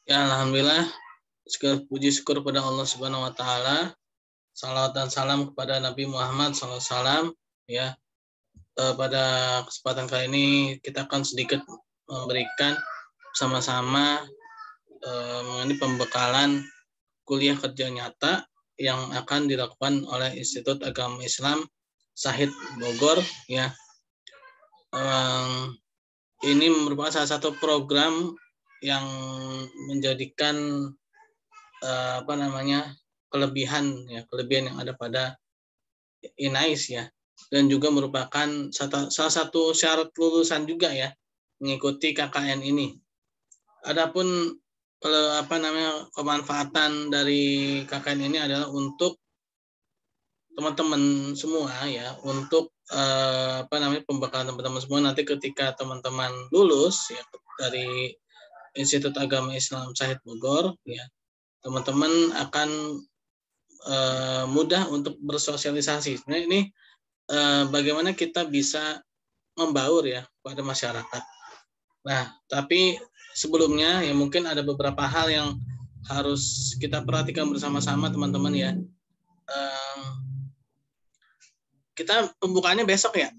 Ya, alhamdulillah, segala puji syukur kepada Allah Subhanahu wa taala. Salawat dan salam kepada Nabi Muhammad SAW. Ya, pada kesempatan kali ini kita akan sedikit memberikan sama-sama mengenai pembekalan kuliah kerja nyata yang akan dilakukan oleh Institut Agama Islam Syahid Bogor. Ya, ini merupakan salah satu program yang menjadikan kelebihan yang ada pada INAIS ya, dan juga merupakan salah satu syarat lulusan juga ya mengikuti KKN ini. Adapun kemanfaatan dari KKN ini adalah untuk teman-teman semua ya, untuk pembekalan teman-teman semua nanti ketika teman-teman lulus ya dari Institut Agama Islam Syahid Bogor ya, teman-teman akan mudah untuk bersosialisasi. Nah, ini bagaimana kita bisa membaur ya pada masyarakat. Nah, tapi sebelumnya ya mungkin ada beberapa hal yang harus kita perhatikan bersama-sama teman-teman ya. Kita pembukaannya besok ya.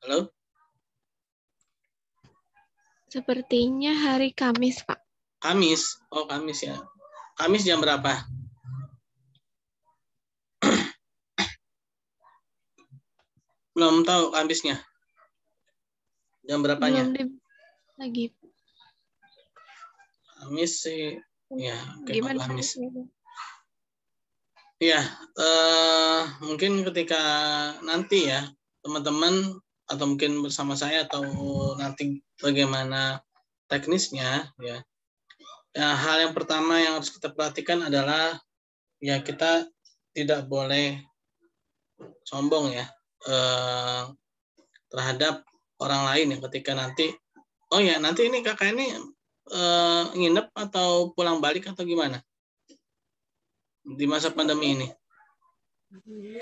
Halo? Sepertinya hari Kamis, Pak. Kamis? Oh, Kamis ya. Kamis jam berapa? Belum tahu Kamisnya. Jam berapanya? Belum lagi. Kamis sih. Ya, gimana Kamis. Ya, mungkin ketika nanti ya, teman-teman atau mungkin bersama saya atau nanti bagaimana teknisnya ya. Ya, hal yang pertama yang harus kita perhatikan adalah ya kita tidak boleh sombong ya terhadap orang lain yang ketika nanti nanti ini kakak ini nginep atau pulang balik atau gimana di masa pandemi ini?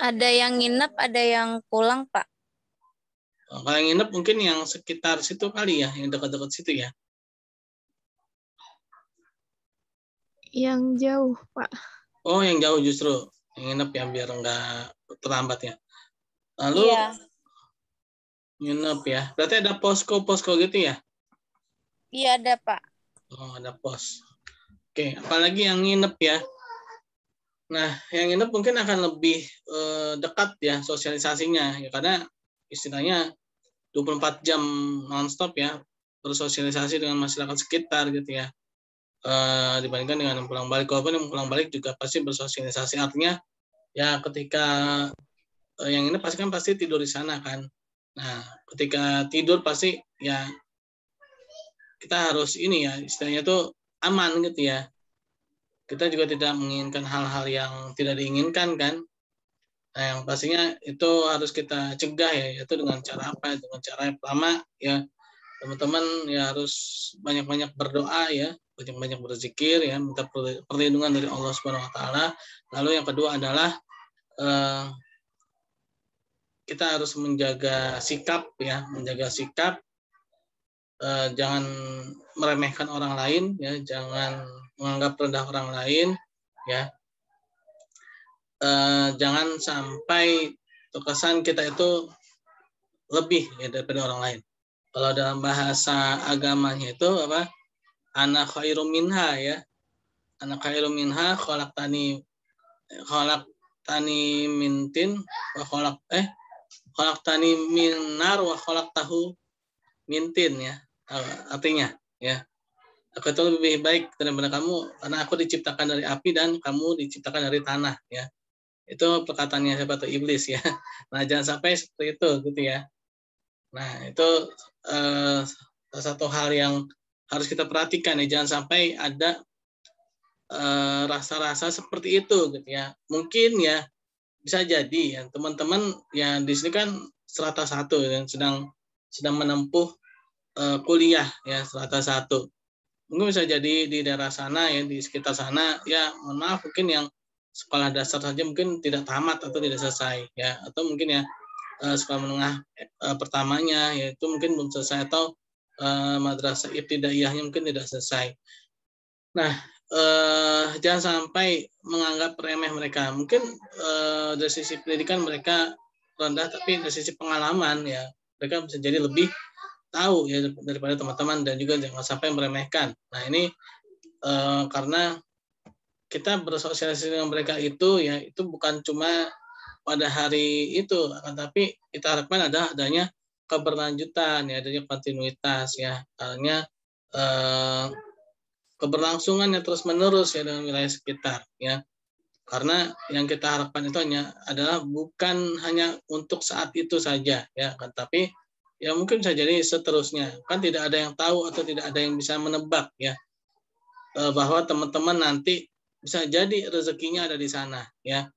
Ada yang nginep, ada yang pulang, Pak. Kalau yang nginep mungkin yang sekitar situ kali ya, yang dekat-dekat situ ya. Yang jauh, Pak. Oh, yang jauh justru. Yang nginep ya biar nggak terlambat ya. Lalu iya. Nginep ya. Berarti ada posko-posko gitu ya? Iya, ada, Pak. Oh, ada pos. Oke, apalagi yang nginep ya. Nah, yang nginep mungkin akan lebih dekat ya sosialisasinya ya, karena istilahnya 24 jam nonstop ya bersosialisasi dengan masyarakat sekitar gitu ya. Dibandingkan dengan yang pulang balik. Walaupun yang pulang balik juga pasti bersosialisasi, artinya ya ketika yang ini pasti tidur di sana kan. Nah, ketika tidur pasti ya kita harus ini ya istilahnya tuh aman gitu ya. Kita juga tidak menginginkan hal-hal yang tidak diinginkan kan. Nah, yang pastinya itu harus kita cegah ya, yaitu dengan cara apa? Dengan cara yang pertama ya teman-teman ya harus banyak-banyak berdoa ya, banyak-banyak berzikir ya, minta perlindungan dari Allah Subhanahu wa taala. Lalu yang kedua adalah kita harus menjaga sikap ya, jangan meremehkan orang lain ya, jangan menganggap rendah orang lain ya. Jangan sampai terkesan kita itu lebih ya daripada orang lain. Kalau dalam bahasa agamanya itu apa? Ana khairum minha ya. Ana khairum minha khalaqtani mintin wa khalaqtani min nar wa khalaqtahu mintin ya. Artinya ya. Aku itu lebih baik daripada kamu karena aku diciptakan dari api dan kamu diciptakan dari tanah ya. Itu perkataannya siapa tuh iblis ya. Nah, jangan sampai seperti itu gitu ya. Nah, itu salah satu hal yang harus kita perhatikan ya, jangan sampai ada rasa-rasa seperti itu gitu ya. Mungkin ya bisa jadi ya teman-teman yang di sini kan strata 1 yang sedang menempuh kuliah ya strata 1. Mungkin bisa jadi di daerah sana ya, di sekitar sana ya, mohon maaf mungkin yang sekolah dasar saja mungkin tidak tamat atau tidak selesai ya, atau mungkin ya sekolah menengah pertamanya yaitu mungkin belum selesai, atau madrasah ibtidaiyahnya mungkin tidak selesai. Nah, jangan sampai menganggap remeh mereka. Mungkin dari sisi pendidikan mereka rendah, tapi dari sisi pengalaman ya mereka bisa jadi lebih tahu ya daripada teman-teman, dan juga jangan sampai meremehkan. Nah ini karena kita bersosialisasi dengan mereka itu ya itu bukan cuma pada hari itu, tapi kita harapkan adanya keberlanjutan ya, adanya kontinuitas ya, artinya keberlangsungan yang terus menerus ya dengan wilayah sekitar ya. Karena yang kita harapkan itu adalah bukan hanya untuk saat itu saja ya kan, tapi ya mungkin bisa jadi seterusnya. Kan tidak ada yang tahu atau tidak ada yang bisa menebak ya bahwa teman-teman nanti bisa jadi rezekinya ada di sana ya.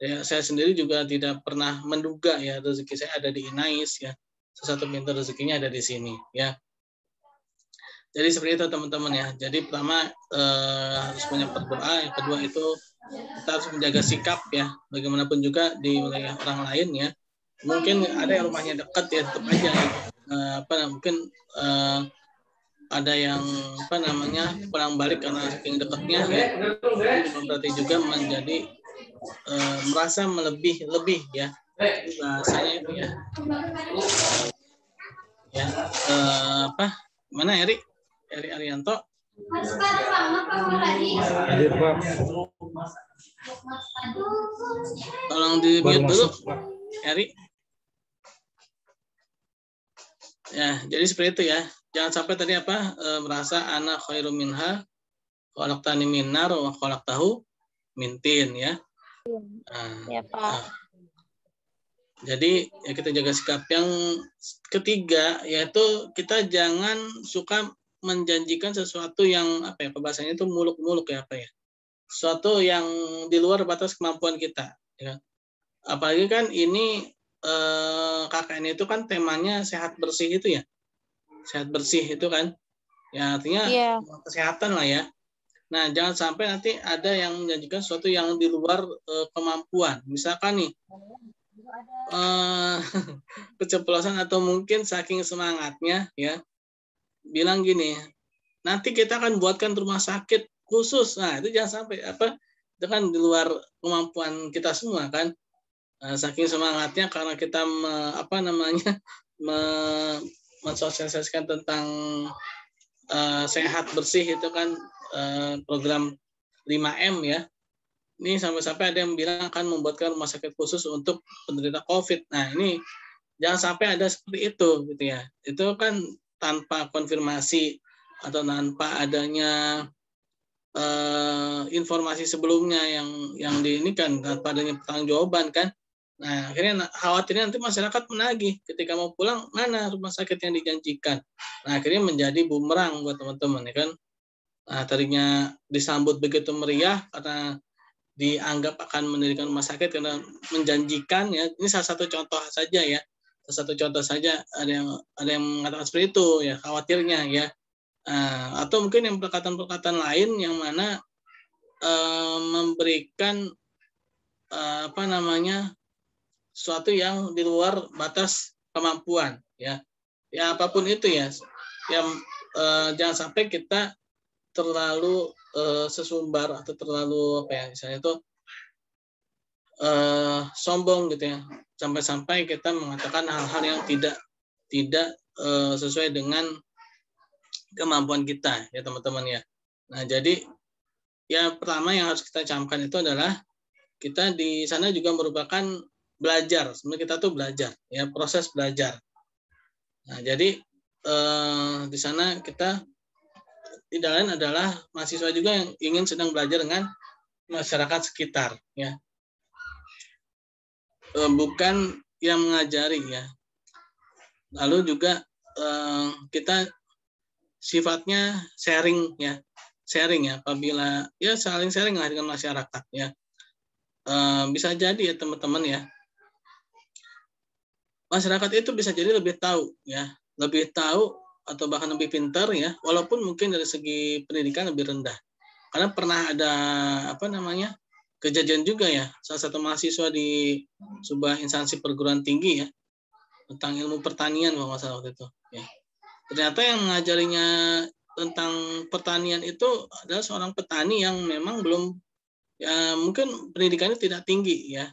Ya, saya sendiri juga tidak pernah menduga ya rezeki saya ada di Inais ya. Sesuatu pintu rezekinya ada di sini ya. Jadi seperti itu teman-teman ya. Jadi pertama harus banyak berdoa. Yang kedua itu kita harus menjaga sikap ya. Bagaimanapun juga di wilayah orang lain ya. Mungkin ada yang rumahnya dekat ya tetap aja. Mungkin ada yang pulang balik karena saking dekatnya ya. Bukan berarti juga menjadi merasa lebih ya. Bahasanya itu ya. Ya mana Eri Arianto? Hadir, Pak. Tolong di-mute dulu, Eri. Ya, jadi seperti itu ya. Jangan sampai tadi merasa ana khairum minha, khalaqtani min nar wa khalaqtahu min tin ya. Ya, Pak. Jadi ya kita jaga sikap. Yang ketiga yaitu kita jangan suka menjanjikan sesuatu yang bahasanya itu muluk-muluk ya sesuatu yang di luar batas kemampuan kita ya. Apalagi kan ini KKN itu kan temanya sehat bersih itu ya. Sehat bersih itu kan ya artinya kesehatan lah ya. Nah, jangan sampai nanti ada yang menjanjikan sesuatu yang di luar kemampuan. Misalkan nih keceplosan atau mungkin saking semangatnya ya bilang gini, nanti kita akan buatkan rumah sakit khusus. Nah itu jangan sampai itu kan di luar kemampuan kita semua kan. Saking semangatnya karena kita mensosialisasikan tentang sehat bersih itu kan program 5M ya. Ini sampai-sampai ada yang bilang akan membuatkan rumah sakit khusus untuk penderita COVID. Nah ini jangan sampai ada seperti itu gitu ya. Itu kan tanpa konfirmasi atau tanpa adanya informasi sebelumnya yang diinikan, tanpa adanya pertanggungjawaban kan. Nah akhirnya khawatirnya nanti masyarakat menagih ketika mau pulang mana rumah sakit yang dijanjikan. Nah akhirnya menjadi bumerang buat teman-teman ya kan. Nah tadinya disambut begitu meriah karena dianggap akan mendirikan rumah sakit karena menjanjikan ya. Ini salah satu contoh saja ya. Salah satu contoh saja ada yang mengatakan seperti itu ya, khawatirnya ya. Atau mungkin yang perkataan-perkataan lain yang mana memberikan sesuatu yang di luar batas kemampuan ya. Ya apapun itu ya. Yang jangan sampai kita terlalu sesumbar atau terlalu misalnya itu sombong gitu ya, sampai-sampai kita mengatakan hal-hal yang tidak sesuai dengan kemampuan kita ya teman-teman ya. Nah jadi ya pertama yang harus kita camkan itu adalah kita di sana juga merupakan belajar. Sebenarnya kita tuh belajar ya, proses belajar. Nah jadi di sana kita tidak lain adalah mahasiswa juga yang ingin sedang belajar dengan masyarakat sekitar ya, bukan yang mengajari ya. Lalu juga kita sifatnya sharing ya, apabila ya saling sharing lah dengan masyarakat ya. Bisa jadi ya teman-teman ya, masyarakat itu bisa jadi lebih tahu ya, lebih tahu atau bahkan lebih pintar ya, walaupun mungkin dari segi pendidikan lebih rendah. Karena pernah ada kejadian juga ya, salah satu mahasiswa di sebuah instansi perguruan tinggi ya tentang ilmu pertanian kalau nggak salah waktu itu ya. Ternyata yang mengajarinya tentang pertanian itu adalah seorang petani yang memang belum, ya mungkin pendidikannya tidak tinggi ya.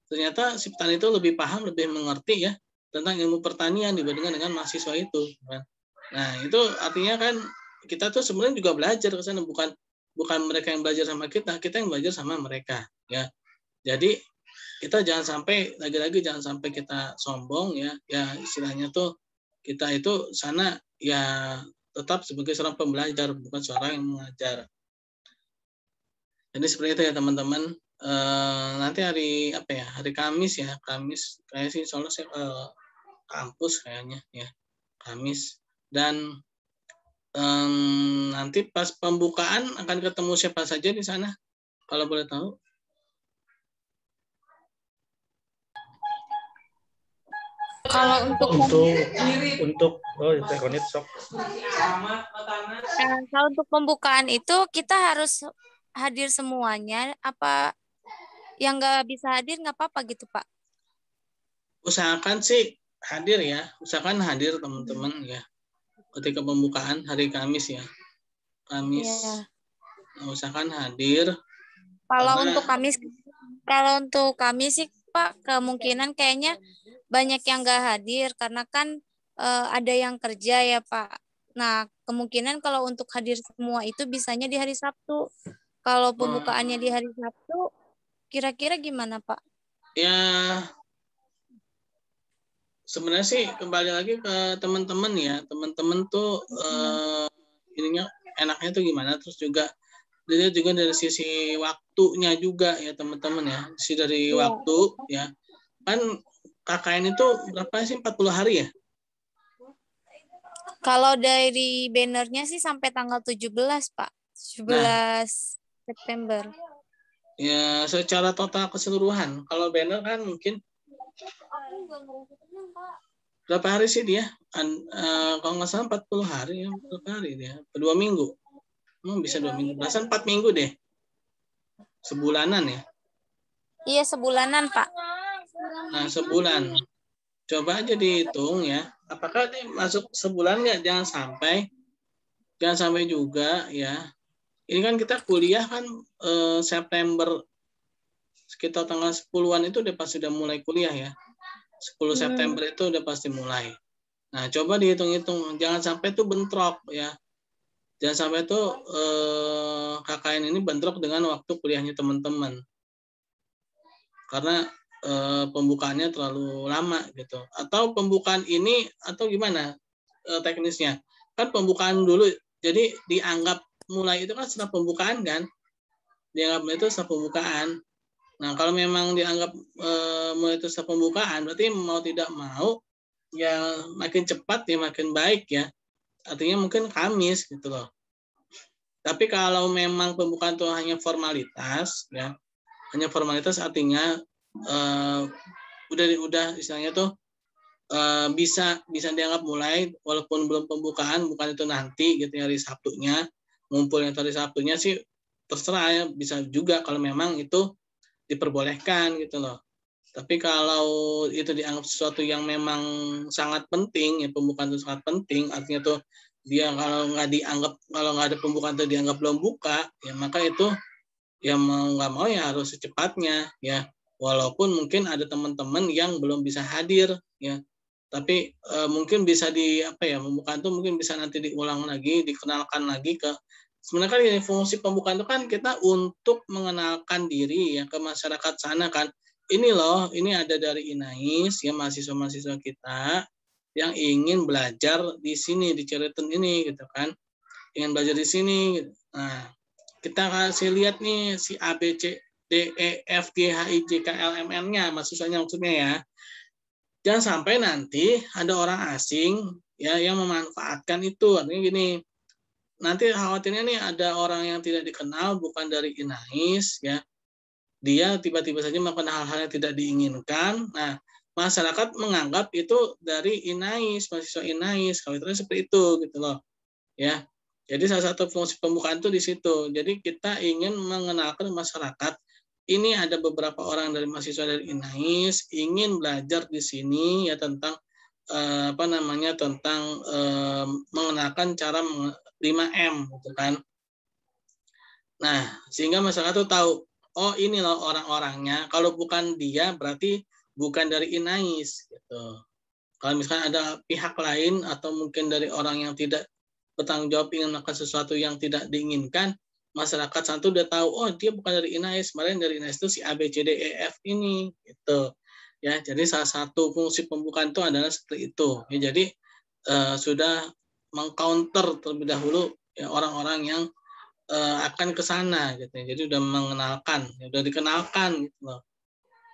Ternyata si petani itu lebih paham, lebih mengerti ya tentang ilmu pertanian dibandingkan dengan mahasiswa itu. Nah itu artinya kan kita tuh sebenarnya juga belajar ke sana, bukan mereka yang belajar sama kita yang belajar sama mereka ya. Jadi kita jangan sampai, lagi-lagi jangan sampai kita sombong ya istilahnya tuh kita itu sana ya tetap sebagai seorang pembelajar, bukan seorang yang mengajar. Jadi seperti itu ya teman-teman. Nanti hari apa ya, hari Kamis ya, Kamis kayak sih soalnya saya ke kampus kayaknya ya, Kamis. Dan nanti pas pembukaan akan ketemu siapa saja di sana kalau boleh tahu? Kalau untuk kalau untuk pembukaan itu kita harus hadir semuanya, apa yang nggak bisa hadir nggak apa-apa gitu Pak? Usahakan sih hadir ya, usahakan hadir teman-teman ya ketika pembukaan hari Kamis ya, Kamis Ya. usahakan hadir. Kalau Karena, untuk kami sih Pak, kemungkinan kayaknya banyak yang nggak hadir karena kan ada yang kerja ya Pak. Nah, kemungkinan kalau untuk hadir semua itu bisanya di hari Sabtu. Kalau pembukaannya di hari Sabtu, kira-kira gimana Pak? ya sebenarnya sih kembali lagi ke teman-teman ya, teman-teman tuh ininya enaknya tuh gimana, terus juga dilihat juga dari sisi waktunya juga ya teman-teman ya, sisi dari waktu ya, kan KKN itu berapa sih, 40 hari ya? Kalau dari bannernya sih sampai tanggal 17 Pak, 17 September. Ya secara total keseluruhan, kalau banner kan mungkin berapa hari sih dia? Kalau nggak salah 40 hari ya, berapa hari dia? 2 minggu. Bisa 2 minggu. Perasaan 4 minggu deh. Sebulanan ya? Iya, sebulanan, Pak. Nah, sebulan. Coba aja dihitung ya. Apakah ini masuk sebulan nggak? Jangan sampai juga ya. Ini kan kita kuliah kan September sekitar tanggal 10-an itu udah pasti udah mulai kuliah ya. 10 September itu udah pasti mulai. Nah, coba dihitung-hitung. Jangan sampai itu bentrok ya. Jangan sampai itu KKN ini bentrok dengan waktu kuliahnya teman-teman. Karena pembukaannya terlalu lama gitu. Atau pembukaan ini atau gimana teknisnya? Kan pembukaan dulu. Jadi dianggap mulai itu kan setelah pembukaan kan? Dianggap itu setelah pembukaan. Nah, kalau memang dianggap mulai itu setelah pembukaan, berarti mau tidak mau ya makin cepat ya makin baik ya. Artinya mungkin Kamis gitu loh. Tapi kalau memang pembukaan itu hanya formalitas ya, hanya formalitas artinya udah istilahnya tuh bisa dianggap mulai walaupun belum pembukaan, bukan itu nanti gitu hari Sabtunya, ngumpulnya hari Sabtunya sih terserah ya, bisa juga kalau memang itu diperbolehkan gitu loh. Tapi kalau itu dianggap sesuatu yang memang sangat penting ya, pembukaan itu sangat penting, artinya tuh dia kalau nggak ada pembukaan itu dianggap belum buka ya, maka itu ya mau nggak mau ya harus secepatnya ya, walaupun mungkin ada teman-teman yang belum bisa hadir ya, tapi mungkin bisa pembukaan itu mungkin bisa nanti diulang lagi, dikenalkan lagi ke, sebenarnya kan ini fungsi pembukaan itu kan kita untuk mengenalkan diri ya ke masyarakat sana kan, ini loh, ini ada dari INAIS ya, mahasiswa-mahasiswa kita yang ingin belajar di sini, di Cileton ini gitu kan, ingin belajar di sini. Nah, kita kasih lihat nih si A, B, C, D, E, F, G, H, I, J, K, L, M, N-nya, maksudnya ya. Jangan sampai nanti ada orang asing ya yang memanfaatkan itu. Artinya gini, nanti khawatirnya nih ada orang yang tidak dikenal, bukan dari INAIS ya, dia tiba-tiba saja melakukan hal-hal yang tidak diinginkan. Nah, masyarakat menganggap itu dari INAIS, mahasiswa INAIS, kalau itu seperti itu gitu loh. Ya. Jadi salah satu fungsi pembukaan itu di situ. Jadi kita ingin mengenalkan masyarakat, ini ada beberapa orang dari mahasiswa dari INAIS ingin belajar di sini ya tentang tentang mengenalkan cara 5M gitu kan. Nah, sehingga masyarakat tuh tahu, oh ini loh orang-orangnya. Kalau bukan dia berarti bukan dari Inais gitu. Kalau misalkan ada pihak lain atau mungkin dari orang yang tidak bertanggung jawab ingin melakukan sesuatu yang tidak diinginkan, masyarakat santu udah tahu, oh dia bukan dari Inais, kemarin dari Inais itu si A B C D E F ini gitu. Ya, jadi salah satu fungsi pembukaan itu adalah seperti itu. Ya, jadi sudah mengcounter terlebih dahulu ya orang-orang yang akan ke sana gitu. Jadi udah mengenalkan, udah dikenalkan gitu loh.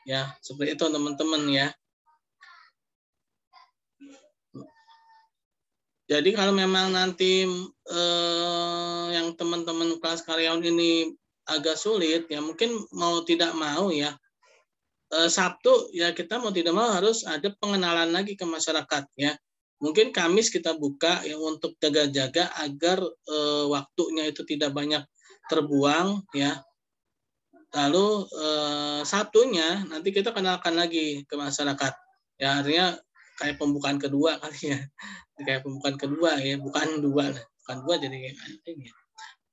Ya, seperti itu teman-teman ya. Jadi kalau memang nanti yang teman-teman kelas karyawan ini agak sulit ya, mungkin mau tidak mau ya Sabtu ya kita mau tidak mau harus ada pengenalan lagi ke masyarakat ya. Mungkin Kamis kita buka ya untuk jaga-jaga agar waktunya itu tidak banyak terbuang ya. Lalu Sabtunya nanti kita kenalkan lagi ke masyarakat. Ya artinya kayak pembukaan kedua kali ya. Kayak pembukaan kedua ya, bukan dua. Bukan dua jadi kayak ini.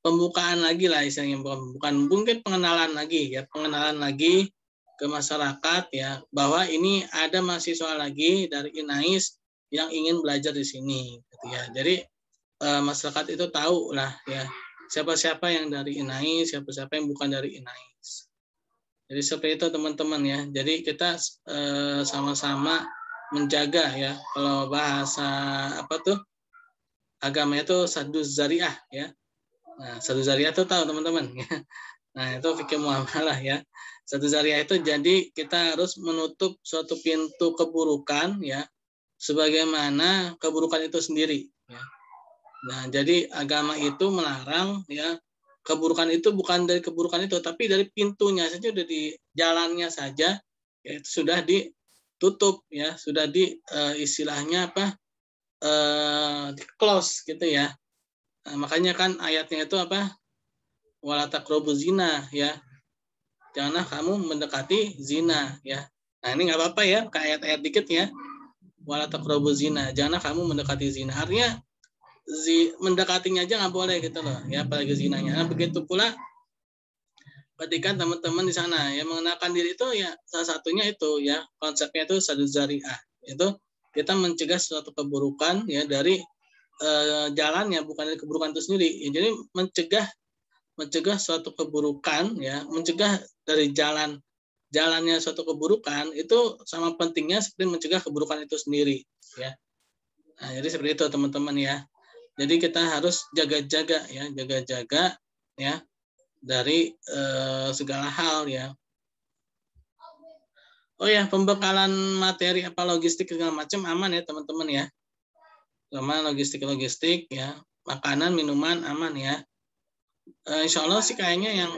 Pembukaan lagi lah istilahnya, bukan mungkin pengenalan lagi ya, pengenalan lagi ke masyarakat ya bahwa ini ada mahasiswa lagi dari Inais yang ingin belajar di sini gitu ya. Jadi masyarakat itu tahu lah ya siapa-siapa yang dari Inais, siapa-siapa yang bukan dari Inais. Jadi seperti itu teman-teman ya. Jadi kita sama-sama menjaga ya. Kalau bahasa apa tuh agama itu saduz zariah ya. Nah, saduz zariah itu tahu teman-teman ya. Nah, itu fikih muamalah ya. Saduz zariah itu jadi kita harus menutup suatu pintu keburukan ya sebagaimana keburukan itu sendiri ya. Nah, jadi agama itu melarang ya keburukan itu bukan dari keburukan itu tapi dari pintunya saja, udah di jalannya saja ya itu sudah ditutup ya, sudah di istilahnya apa? Di close gitu ya. Nah, makanya kan ayatnya itu apa? Wala taqrabu zina ya. Janganlah kamu mendekati zina ya. Nah, ini nggak apa-apa ya, ke ayat-ayat dikit ya. Wala taqrabu zina, janganlah kamu mendekati zina. Artinya mendekatinya aja nggak boleh gitu loh ya, apalagi zinanya. Nah, begitu pula ketika teman-teman di sana ya mengenalkan diri itu ya salah satunya itu ya konsepnya itu saduz zariah. Itu kita mencegah suatu keburukan ya dari jalannya, bukan dari keburukan itu sendiri. Ya, jadi mencegah suatu keburukan ya, mencegah dari jalannya suatu keburukan itu sama pentingnya seperti mencegah keburukan itu sendiri ya. Nah, jadi seperti itu teman-teman ya. Jadi kita harus jaga-jaga ya, jaga-jaga ya dari segala hal ya. Oh ya, pembekalan materi apa logistik segala macam aman ya teman-teman ya. Sama logistik ya, makanan, minuman aman ya. Insya Allah sih kayaknya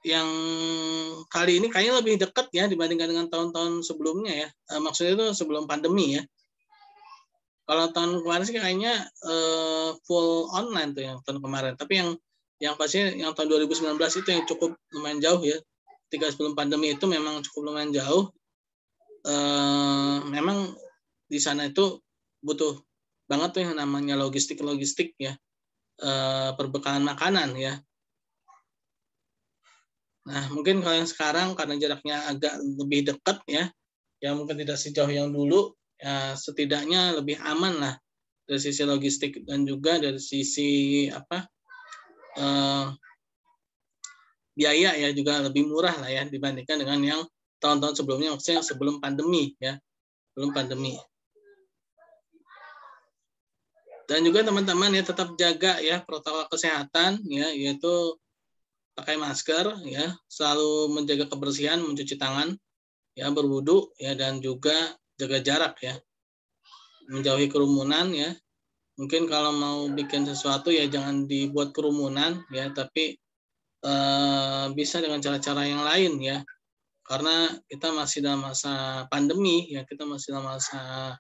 yang kali ini kayaknya lebih dekat ya dibandingkan dengan tahun-tahun sebelumnya ya. Maksudnya itu sebelum pandemi ya. Kalau tahun kemarin sih kayaknya full online tuh yang tahun kemarin. Tapi yang pasti yang tahun 2019 itu yang cukup lumayan jauh ya. Ketika sebelum pandemi itu memang cukup lumayan jauh. Memang di sana itu butuh banget tuh yang namanya logistik ya. Perbekalan makanan ya. Nah, mungkin kalau yang sekarang karena jaraknya agak lebih dekat ya mungkin tidak sejauh yang dulu, ya setidaknya lebih aman lah dari sisi logistik dan juga dari sisi apa biaya ya juga lebih murah lah ya dibandingkan dengan yang tahun-tahun sebelumnya, maksudnya sebelum pandemi ya, belum pandemi. Dan juga teman-teman ya tetap jaga ya protokol kesehatan ya, yaitu pakai masker ya, selalu menjaga kebersihan, mencuci tangan ya, berwudu ya, dan juga jaga jarak ya, menjauhi kerumunan ya. Mungkin kalau mau bikin sesuatu ya jangan dibuat kerumunan ya, tapi bisa dengan cara-cara yang lain ya, karena kita masih dalam masa pandemi ya, kita masih dalam masa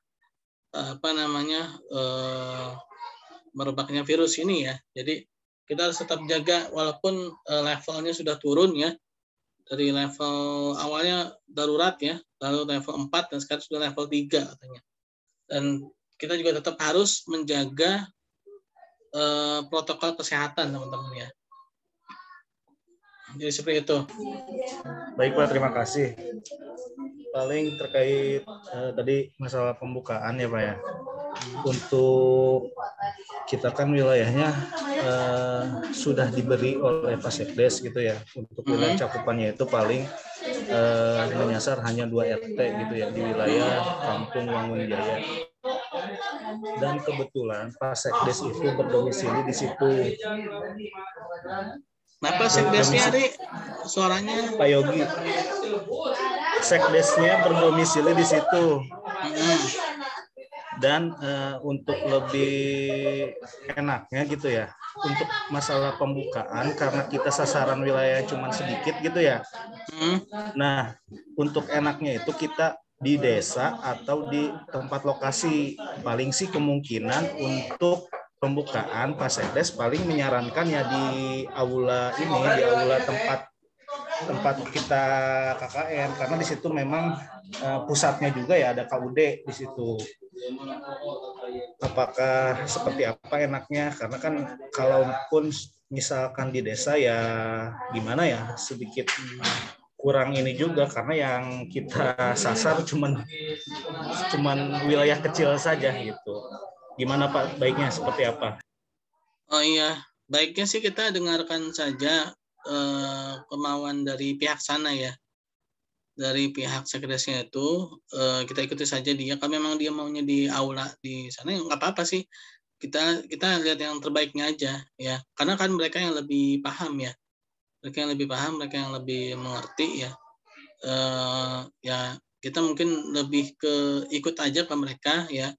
merebaknya virus ini ya. Jadi kita harus tetap jaga walaupun levelnya sudah turun ya, Dari level awalnya darurat ya, lalu level 4 dan sekarang sudah level 3 katanya. Dan kita juga tetap harus menjaga protokol kesehatan teman-teman ya. Jadi seperti itu. Baik Pak, terima kasih. Paling terkait tadi masalah pembukaan ya Pak ya. Untuk kita kan wilayahnya sudah diberi oleh Pak Sekdes gitu ya. Untuk wilayah cakupannya itu paling menyasar hanya 2 RT gitu ya di wilayah Kampung Wangunjaya. Dan kebetulan Pak Sekdes itu berdomisili di situ. Kenapa Sekdesnya Ari? Suaranya Pak Yogi. Sekdesnya berdomisili di situ. Dan untuk lebih enaknya gitu ya, untuk masalah pembukaan karena kita sasaran wilayah cuma sedikit gitu ya. Nah, untuk enaknya itu kita di desa atau di tempat lokasi. Paling sih kemungkinan untuk pembukaan Pak Sekdes paling menyarankan ya di aula ini, di aula tempat kita KKN, karena di situ memang pusatnya juga ya, ada KUD di situ. Apakah seperti apa enaknya? Karena kan kalaupun misalkan di desa ya gimana ya, sedikit kurang ini juga karena yang kita sasar cuman wilayah kecil saja gitu. Gimana Pak, baiknya seperti apa? Oh iya, baiknya sih kita dengarkan saja kemauan dari pihak sana ya. Dari pihak sekdesnya itu kita ikuti saja dia. Kalau memang dia maunya di aula di sana ya nggak apa-apa sih. Kita lihat yang terbaiknya aja ya. Karena kan mereka yang lebih paham ya. Mereka yang lebih paham, mereka yang lebih mengerti ya. Ya kita mungkin lebih ke ikut aja ke mereka ya.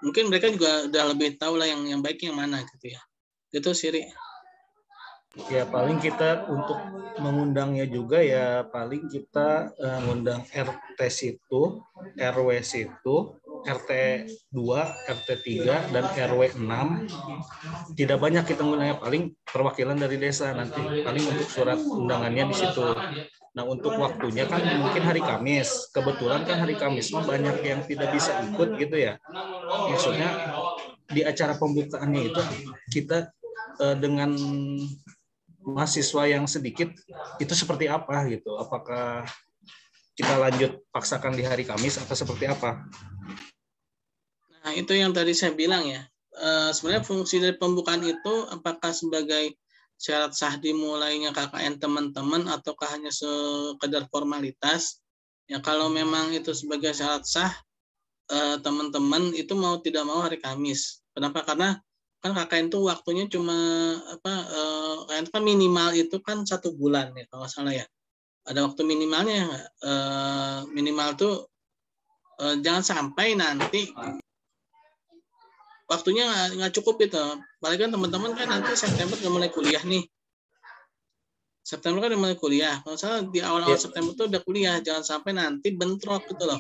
Mungkin mereka juga udah lebih tahu lah yang baik yang mana gitu ya. Gitu Siri. Ya paling kita untuk mengundangnya juga ya paling kita ngundang RT situ, RW situ, RT 2, RT 3 dan RW 6. Tidak banyak kita ngundangnya, paling perwakilan dari desa nanti. Paling untuk surat undangannya di situ. Nah untuk waktunya kan mungkin hari Kamis. Kebetulan kan hari Kamis banyak yang tidak bisa ikut gitu ya. Maksudnya di acara pembukaannya itu kita dengan mahasiswa yang sedikit itu seperti apa gitu? Apakah kita lanjut paksakan di hari Kamis atau seperti apa? Nah itu yang tadi saya bilang ya. Sebenarnya fungsi dari pembukaan itu apakah sebagai syarat sah dimulainya KKN teman-teman ataukah hanya sekedar formalitas? Ya kalau memang itu sebagai syarat sah, teman-teman itu mau tidak mau hari Kamis. Kenapa? Karena kan KKN itu waktunya cuma KKN kan minimal itu kan 1 bulan ya kalau nggak salah ya. Ada waktu minimalnya, minimal tuh jangan sampai nanti waktunya nggak cukup itu. Apalagi kan teman-teman kan nanti September udah mulai kuliah nih. September kan udah mulai kuliah. Kalau salah di awal-awal September tuh udah kuliah. Jangan sampai nanti bentrok gitu loh.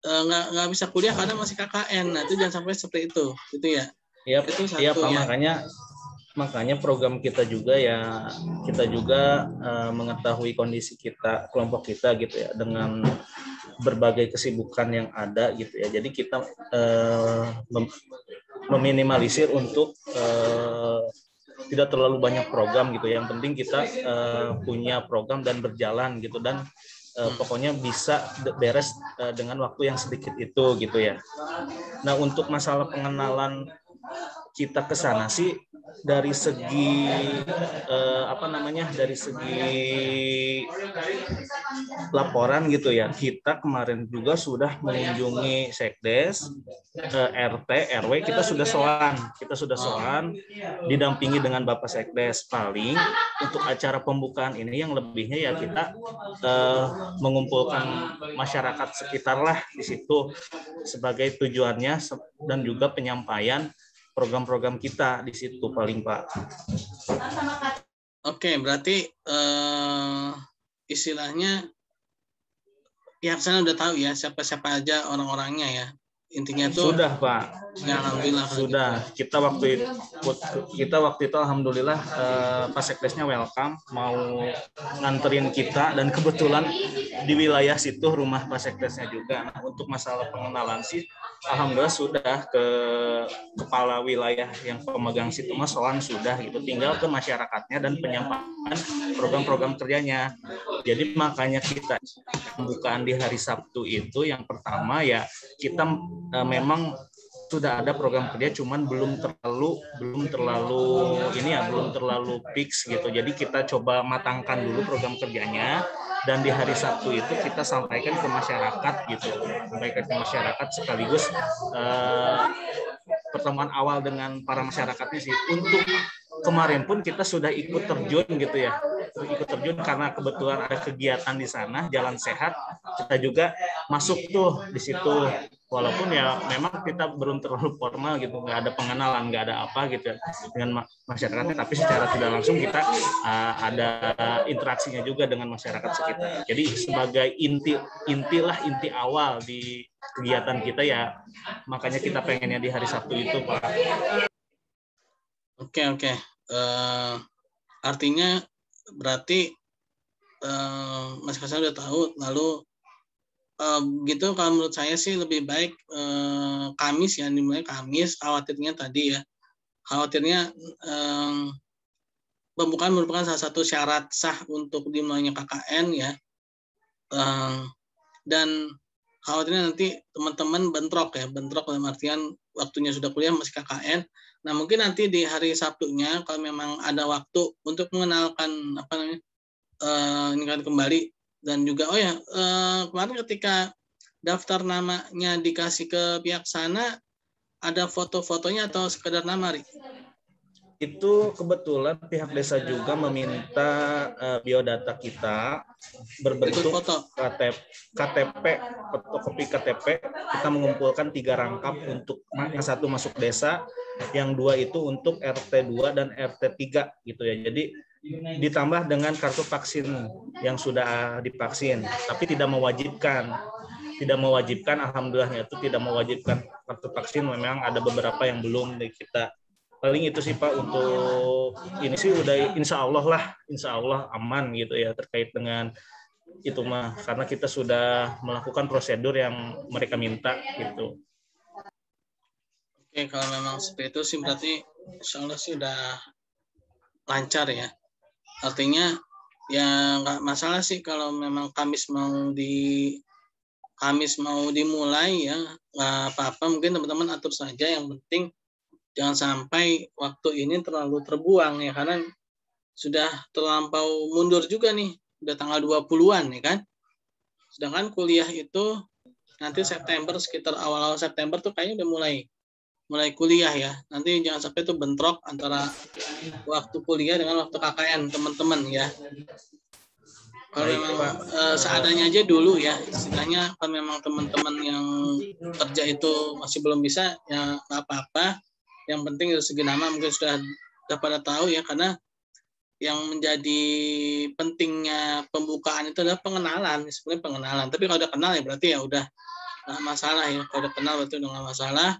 Nggak bisa kuliah karena masih KKN. Nah itu jangan sampai seperti itu, gitu ya. Iya, itu satu, iya Pak, ya. makanya program kita juga ya, kita juga mengetahui kondisi kita, kelompok kita gitu ya, dengan berbagai kesibukan yang ada gitu ya. Jadi kita meminimalisir untuk tidak terlalu banyak program gitu. Yang penting kita punya program dan berjalan gitu, dan pokoknya bisa beres dengan waktu yang sedikit itu gitu ya. Nah untuk masalah pengenalan kita ke sana sih dari segi dari segi laporan gitu ya, kita kemarin juga sudah mengunjungi Sekdes, RT, RW, kita sudah sowan, didampingi dengan Bapak Sekdes. Paling untuk acara pembukaan ini yang lebihnya ya kita mengumpulkan masyarakat sekitar lah di situ sebagai tujuannya, dan juga penyampaian program-program kita di situ paling Pak. Oke, berarti istilahnya pihak sana udah tahu ya siapa-siapa aja orang-orangnya ya. intinya tuh Sudah, Pak. ya alhamdulillah kalau Sudah. Kita waktu itu alhamdulillah Pak Sekdesnya welcome mau nganterin kita, dan kebetulan di wilayah situ rumah Pak Sekdesnya juga. Nah, untuk masalah pengenalan sih alhamdulillah sudah ke kepala wilayah yang pemegang situ mas soal sudah gitu, tinggal ke masyarakatnya dan penyampaian program-program kerjanya. Jadi makanya kita pembukaan di hari Sabtu itu yang pertama ya kita memang sudah ada program kerja, cuman belum terlalu fix gitu. Jadi kita coba matangkan dulu program kerjanya, dan di hari Sabtu itu kita sampaikan ke masyarakat gitu, sekaligus pertemuan awal dengan para masyarakatnya sih. Untuk kemarin pun kita sudah ikut terjun gitu ya, karena kebetulan ada kegiatan di sana, Jalan Sehat, kita juga masuk tuh di situ. Walaupun ya memang kita belum terlalu formal gitu, nggak ada pengenalan, nggak ada apa gitu dengan masyarakatnya, tapi secara tidak langsung kita ada interaksinya juga dengan masyarakat sekitar. Jadi sebagai inti awal di kegiatan kita ya, makanya kita pengennya di hari Sabtu itu, Pak. Oke. Artinya berarti Mas Kasan udah tahu, lalu gitu. Kalau menurut saya sih lebih baik Kamis ya, dimulai Kamis. Khawatirnya pembukaan merupakan salah satu syarat sah untuk dimulainya KKN ya, dan khawatirnya nanti teman-teman bentrok dalam artian waktunya sudah kuliah masih KKN. Nah mungkin nanti di hari Sabtunya kalau memang ada waktu untuk mengenalkan ini kan kembali. Dan juga kemarin ketika daftar namanya dikasih ke pihak sana, ada foto-fotonya atau sekedar nama, Ri? Itu kebetulan pihak desa juga meminta biodata kita berbentuk foto KTP, fotokopi KTP. Kita mengumpulkan 3 rangkap untuk yang 1 masuk desa, yang 2 itu untuk RT 2 dan RT 3 gitu ya. Jadi ditambah dengan kartu vaksin yang sudah divaksin, tapi tidak mewajibkan, alhamdulillahnya itu tidak mewajibkan kartu vaksin. Memang ada beberapa yang belum kita. Paling itu sih Pak, untuk ini sih udah insya Allah aman gitu ya terkait dengan itu mah, karena kita sudah melakukan prosedur yang mereka minta gitu. Oke, kalau memang seperti itu sih berarti insya Allah sih udah lancar ya. Artinya ya nggak masalah sih kalau memang Kamis mau dimulai ya, nggak apa-apa. Mungkin teman-teman atur saja, yang penting jangan sampai waktu ini terlalu terbuang ya, karena sudah terlampau mundur juga nih, udah tanggal 20-an ya kan. Sedangkan kuliah itu nanti September, sekitar awal-awal September tuh kayaknya udah mulai kuliah ya. Nanti jangan sampai itu bentrok antara waktu kuliah dengan waktu KKN teman-teman ya. Kalau memang seadanya aja dulu ya, istilahnya kalau memang teman-teman yang kerja itu masih belum bisa ya nggak apa-apa. Yang penting dari segi nama mungkin sudah pada tahu ya, karena yang menjadi pentingnya pembukaan itu adalah pengenalan, sebenarnya pengenalan. Tapi kalau udah kenal ya berarti ya udah nggak masalah ya. Kalau udah kenal berarti udah nggak masalah.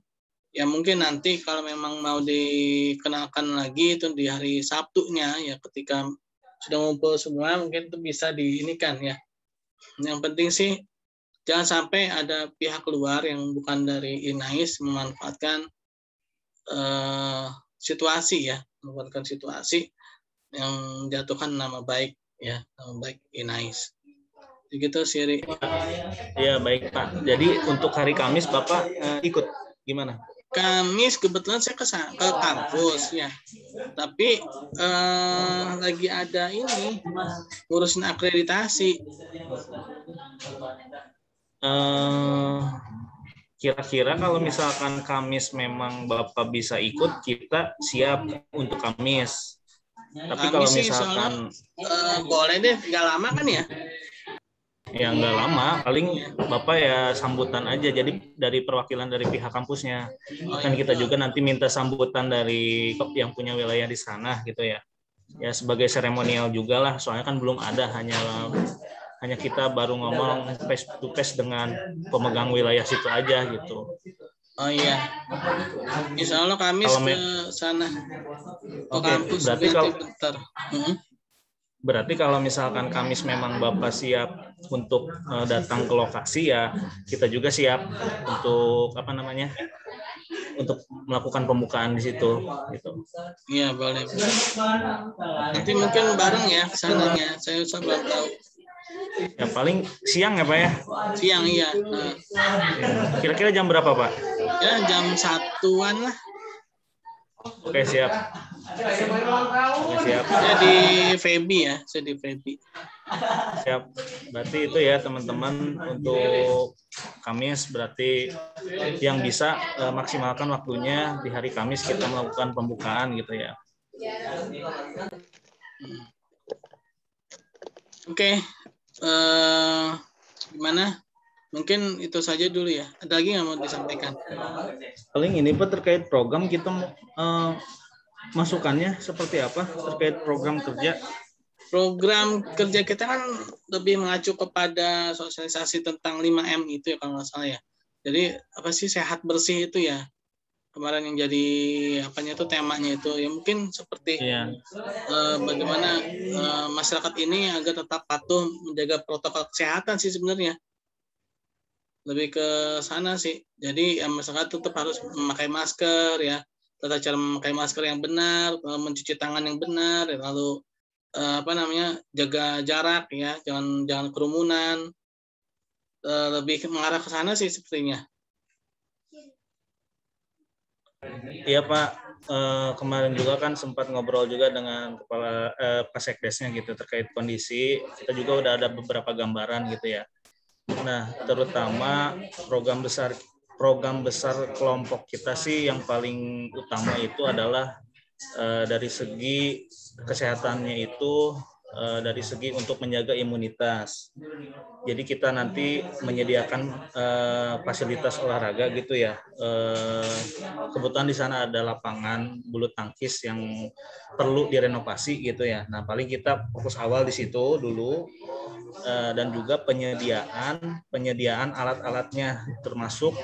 Ya mungkin nanti kalau memang mau dikenalkan lagi itu di hari Sabtunya ya, ketika sudah ngumpul semua mungkin itu bisa diinikan ya. Yang penting sih jangan sampai ada pihak luar yang bukan dari INAIS memanfaatkan situasi yang menjatuhkan nama baik ya, nama baik INAIS. Begitu sih. Ya baik Pak. Jadi untuk hari Kamis Bapak ikut gimana? Kamis kebetulan saya ke kampus ya, tapi lagi ada ini ngurusin akreditasi. Kira-kira kalau misalkan Kamis memang Bapak bisa ikut, kita siap untuk Kamis. Tapi kalau misalkan boleh deh, nggak lama kan ya? Ya nggak lama, paling Bapak ya sambutan aja, jadi dari perwakilan dari pihak kampusnya. Kan kita juga nanti minta sambutan dari yang punya wilayah di sana gitu ya. Ya sebagai seremonial juga lah, soalnya kan belum ada, hanya hanya kita baru ngomong face to face dengan pemegang wilayah situ aja gitu. Oh iya. Insya Allah Kamis Kalau ke sana. Ke Oke, kampus berarti nanti kalau bentar. berarti kalau misalkan Kamis memang Bapak siap untuk datang ke lokasi, ya kita juga siap untuk apa namanya? Untuk melakukan pembukaan di situ gitu. Iya, boleh. Nanti mungkin bareng ya ke sananya. Saya belum tahu. Ya paling siang ya Pak ya. Siang iya. Kira-kira jam berapa Pak? Ya jam 1-an lah. Oke siap. Oke, siap. Saya di Febi ya. Saya di Febi. Siap. Berarti itu ya teman-teman untuk Kamis, berarti yang bisa maksimalkan waktunya di hari Kamis kita melakukan pembukaan gitu ya. Oke. Gimana? Mungkin itu saja dulu ya. Ada lagi nggak mau disampaikan? Paling ini Pak terkait program kita masukannya seperti apa terkait program kerja? Program kerja kita kan lebih mengacu kepada sosialisasi tentang 5M itu ya kalau nggak salah ya. Jadi apa sih sehat bersih itu ya. Kemarin yang jadi apanya itu temanya itu ya mungkin seperti bagaimana masyarakat ini agar tetap patuh menjaga protokol kesehatan sih sebenarnya. Lebih ke sana sih. Jadi ya, masyarakat tetap harus memakai masker ya, tata cara memakai masker yang benar, mencuci tangan yang benar, ya, lalu jaga jarak ya, jangan kerumunan. Lebih mengarah ke sana sih sepertinya. Iya Pak, kemarin juga kan sempat ngobrol juga dengan kepala Pasekdesnya gitu terkait kondisi. Kita juga udah ada beberapa gambaran gitu ya. Nah, terutama program besar kelompok kita sih yang paling utama itu adalah dari segi kesehatannya itu dari segi untuk menjaga imunitas. Jadi kita nanti menyediakan fasilitas olahraga gitu ya. Kebetulan di sana ada lapangan bulu tangkis yang perlu direnovasi gitu ya. Nah, paling kita fokus awal di situ dulu. Dan juga penyediaan alat-alatnya termasuk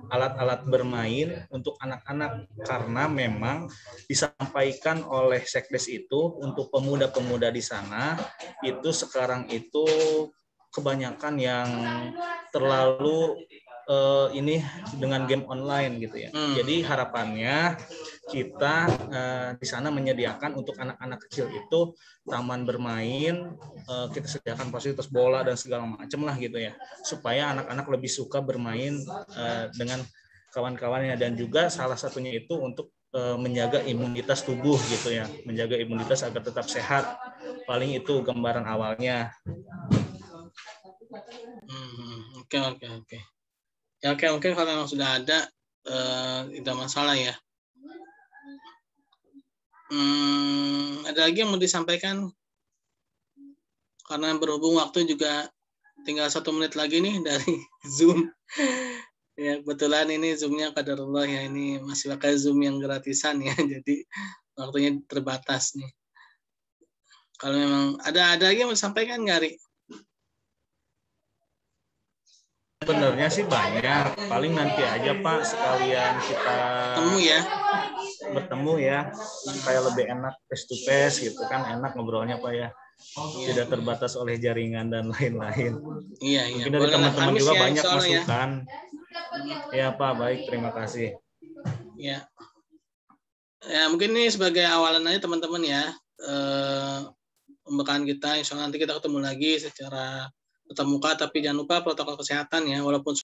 alat-alat bermain untuk anak-anak karena memang disampaikan oleh Sekdes itu untuk pemuda-pemuda di sana itu sekarang itu kebanyakan yang terlalu ini dengan game online gitu ya. Jadi harapannya kita di sana menyediakan untuk anak-anak kecil itu taman bermain, kita sediakan fasilitas bola dan segala macam lah gitu ya, supaya anak-anak lebih suka bermain dengan kawan-kawannya dan juga salah satunya itu untuk menjaga imunitas tubuh gitu ya, menjaga imunitas agar tetap sehat. Paling itu gambaran awalnya. Oke. Ya oke, mungkin kalau memang sudah ada tidak masalah ya. Ada lagi yang mau disampaikan? Karena berhubung waktu juga tinggal 1 menit lagi nih dari Zoom. Ya kebetulan ini Zoom-nya qadarullah ya, ini masih pakai Zoom yang gratisan ya, jadi waktunya terbatas nih. Kalau memang ada lagi yang mau disampaikan nggak, Ri? Sebenarnya sih banyak, paling nanti aja Pak sekalian kita bertemu ya, supaya lebih enak face to face gitu kan, enak ngobrolnya Pak ya, tidak terbatas oleh jaringan dan lain-lain. Iya. Mungkin dari teman-teman juga banyak masukan. Ya Pak, baik, terima kasih. Ya mungkin ini sebagai awalan aja teman-teman ya, pembukaan kita. Insya Allah nanti kita ketemu lagi secara tatap muka, tapi jangan lupa protokol kesehatan ya, walaupun